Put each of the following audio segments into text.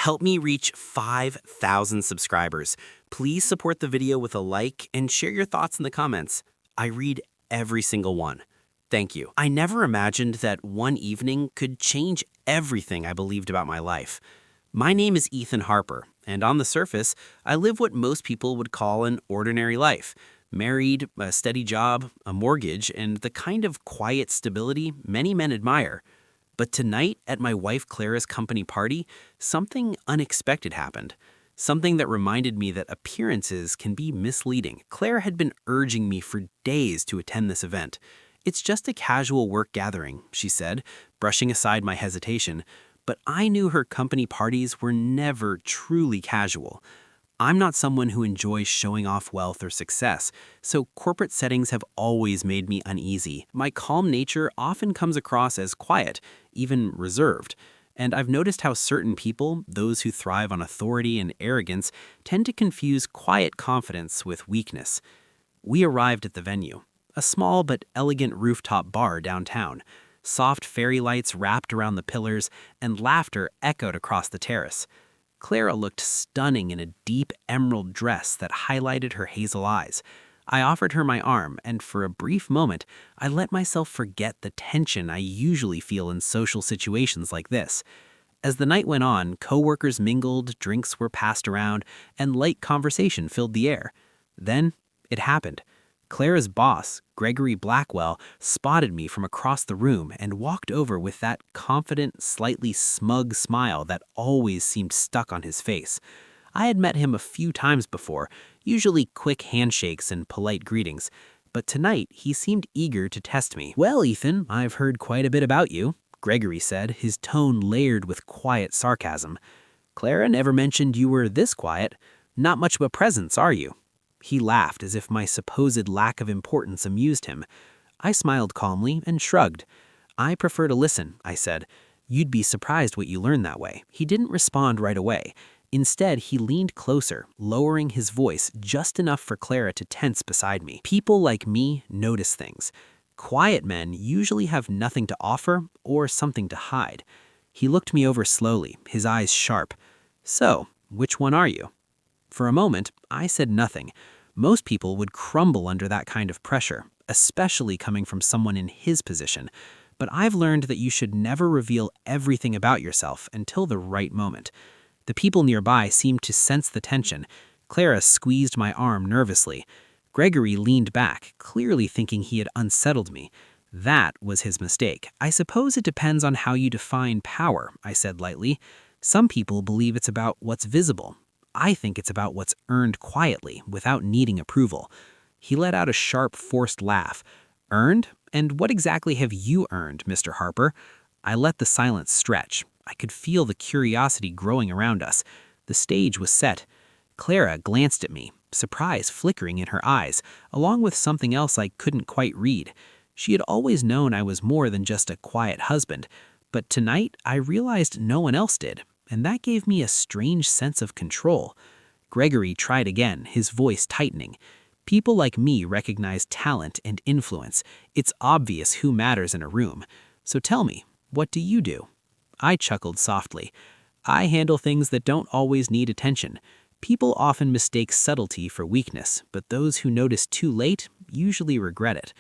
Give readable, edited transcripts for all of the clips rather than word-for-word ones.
Help me reach 5,000 subscribers. Please support the video with a like and share your thoughts in the comments. I read every single one. Thank you. I never imagined that one evening could change everything I believed about my life. My name is Ethan Harper, and on the surface, I live what most people would call an ordinary life. Married, a steady job, a mortgage, and the kind of quiet stability many men admire. But tonight, at my wife Clara's company party, something unexpected happened. Something that reminded me that appearances can be misleading. Clara had been urging me for days to attend this event. "It's just a casual work gathering," she said, brushing aside my hesitation. But I knew her company parties were never truly casual. I'm not someone who enjoys showing off wealth or success, so corporate settings have always made me uneasy. My calm nature often comes across as quiet, even reserved. And I've noticed how certain people, those who thrive on authority and arrogance, tend to confuse quiet confidence with weakness. We arrived at the venue, a small but elegant rooftop bar downtown. Soft fairy lights wrapped around the pillars, and laughter echoed across the terrace. Clara looked stunning in a deep emerald dress that highlighted her hazel eyes. I offered her my arm, and for a brief moment, I let myself forget the tension I usually feel in social situations like this. As the night went on, coworkers mingled, drinks were passed around, and light conversation filled the air. Then, it happened. Clara's boss, Gregory Blackwell, spotted me from across the room and walked over with that confident, slightly smug smile that always seemed stuck on his face. I had met him a few times before, usually quick handshakes and polite greetings, but tonight he seemed eager to test me. "Well, Ethan, I've heard quite a bit about you," Gregory said, his tone layered with quiet sarcasm. "Clara never mentioned you were this quiet. Not much of a presence, are you?" He laughed as if my supposed lack of importance amused him. I smiled calmly and shrugged. "I prefer to listen," I said. "You'd be surprised what you learn that way." He didn't respond right away. Instead, he leaned closer, lowering his voice just enough for Clara to tense beside me. "People like me notice things. Quiet men usually have nothing to offer or something to hide." He looked me over slowly, his eyes sharp. "So, which one are you?" For a moment, I said nothing. Most people would crumble under that kind of pressure, especially coming from someone in his position. But I've learned that you should never reveal everything about yourself until the right moment. The people nearby seemed to sense the tension. Clara squeezed my arm nervously. Gregory leaned back, clearly thinking he had unsettled me. That was his mistake. "I suppose it depends on how you define power," I said lightly. "Some people believe it's about what's visible. I think it's about what's earned quietly, without needing approval." He let out a sharp, forced laugh. "Earned? And what exactly have you earned, Mr. Harper?" I let the silence stretch. I could feel the curiosity growing around us. The stage was set. Clara glanced at me, surprise flickering in her eyes, along with something else I couldn't quite read. She had always known I was more than just a quiet husband, but tonight I realized no one else did. And that gave me a strange sense of control. Gregory tried again, his voice tightening. "People like me recognize talent and influence. It's obvious who matters in a room. So tell me, what do you do?" I chuckled softly. "I handle things that don't always need attention. People often mistake subtlety for weakness, but those who notice too late usually regret it."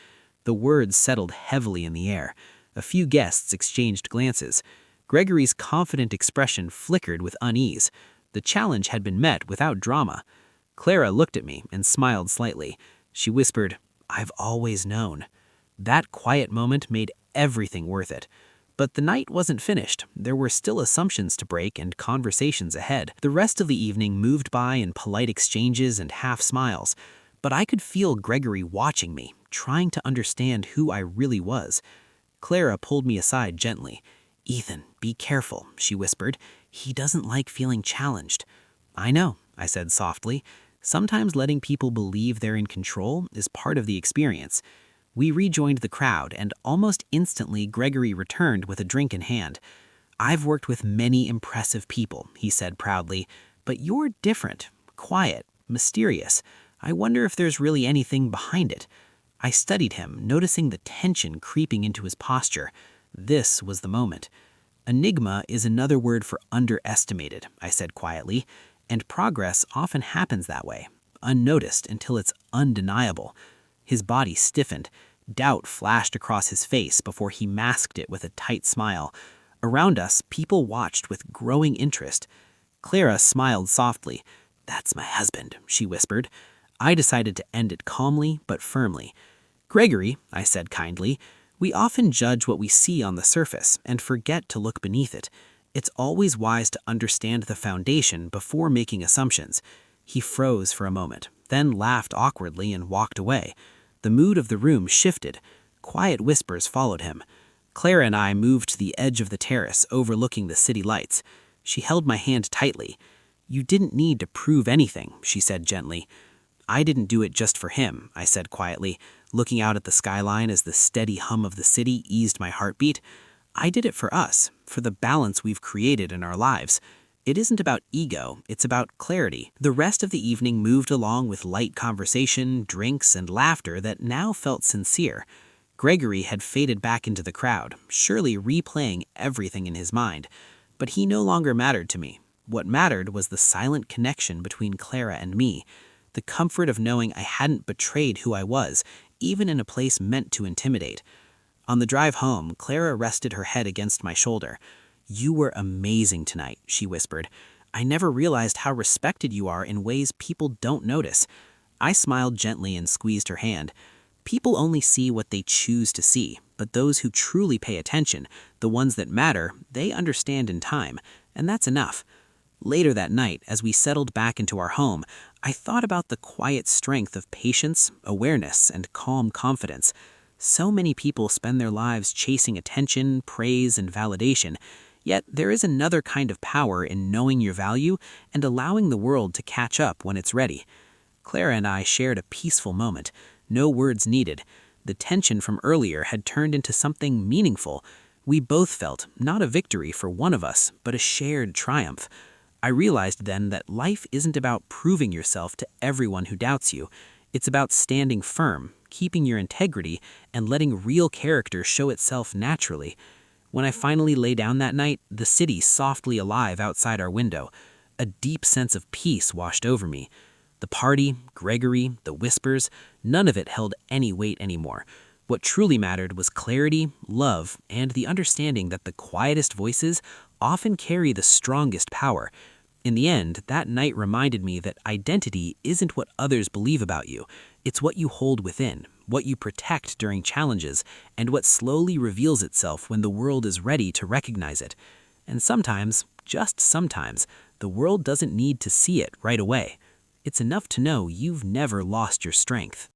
The words settled heavily in the air. A few guests exchanged glances. Gregory's confident expression flickered with unease. The challenge had been met without drama. Clara looked at me and smiled slightly. She whispered, "I've always known." That quiet moment made everything worth it. But the night wasn't finished. There were still assumptions to break and conversations ahead. The rest of the evening moved by in polite exchanges and half smiles. But I could feel Gregory watching me, trying to understand who I really was. Clara pulled me aside gently. "Ethan, be careful," she whispered. "He doesn't like feeling challenged." "I know," I said softly. "Sometimes letting people believe they're in control is part of the experience." We rejoined the crowd, and almost instantly Gregory returned with a drink in hand. "I've worked with many impressive people," he said proudly, "but you're different, quiet, mysterious. I wonder if there's really anything behind it." I studied him, noticing the tension creeping into his posture. This was the moment. Enigma is another word for underestimated, I said quietly, and progress often happens that way, unnoticed until it's undeniable. His body stiffened. Doubt flashed across his face before he masked it with a tight smile. Around us, people watched with growing interest. Clara smiled softly. "That's my husband," she whispered. I decided to end it calmly but firmly. "Gregory," I said kindly, "we often judge what we see on the surface and forget to look beneath it. It's always wise to understand the foundation before making assumptions." He froze for a moment, then laughed awkwardly and walked away. The mood of the room shifted. Quiet whispers followed him. Clara and I moved to the edge of the terrace overlooking the city lights. She held my hand tightly. "You didn't need to prove anything," she said gently. "I didn't do it just for him," I said quietly, looking out at the skyline as the steady hum of the city eased my heartbeat. "I did it for us, for the balance we've created in our lives. It isn't about ego, it's about clarity." The rest of the evening moved along with light conversation, drinks, and laughter that now felt sincere. Gregory had faded back into the crowd, surely replaying everything in his mind. But he no longer mattered to me. What mattered was the silent connection between Clara and me, the comfort of knowing I hadn't betrayed who I was, even in a place meant to intimidate. On the drive home, Clara rested her head against my shoulder. "You were amazing tonight," she whispered. "I never realized how respected you are in ways people don't notice." I smiled gently and squeezed her hand. People only see what they choose to see, but those who truly pay attention, the ones that matter, they understand in time, and that's enough. Later that night, as we settled back into our home, I thought about the quiet strength of patience, awareness, and calm confidence. So many people spend their lives chasing attention, praise, and validation, yet there is another kind of power in knowing your value and allowing the world to catch up when it's ready. Clara and I shared a peaceful moment. No words needed. The tension from earlier had turned into something meaningful. We both felt not a victory for one of us, but a shared triumph. I realized then that life isn't about proving yourself to everyone who doubts you. It's about standing firm, keeping your integrity, and letting real character show itself naturally. When I finally lay down that night, the city softly alive outside our window. A deep sense of peace washed over me. The party, Gregory, the whispers, none of it held any weight anymore. What truly mattered was clarity, love, and the understanding that the quietest voices often carry the strongest power. In the end, that night reminded me that identity isn't what others believe about you. It's what you hold within, what you protect during challenges, and what slowly reveals itself when the world is ready to recognize it. And sometimes, just sometimes, the world doesn't need to see it right away. It's enough to know you've never lost your strength.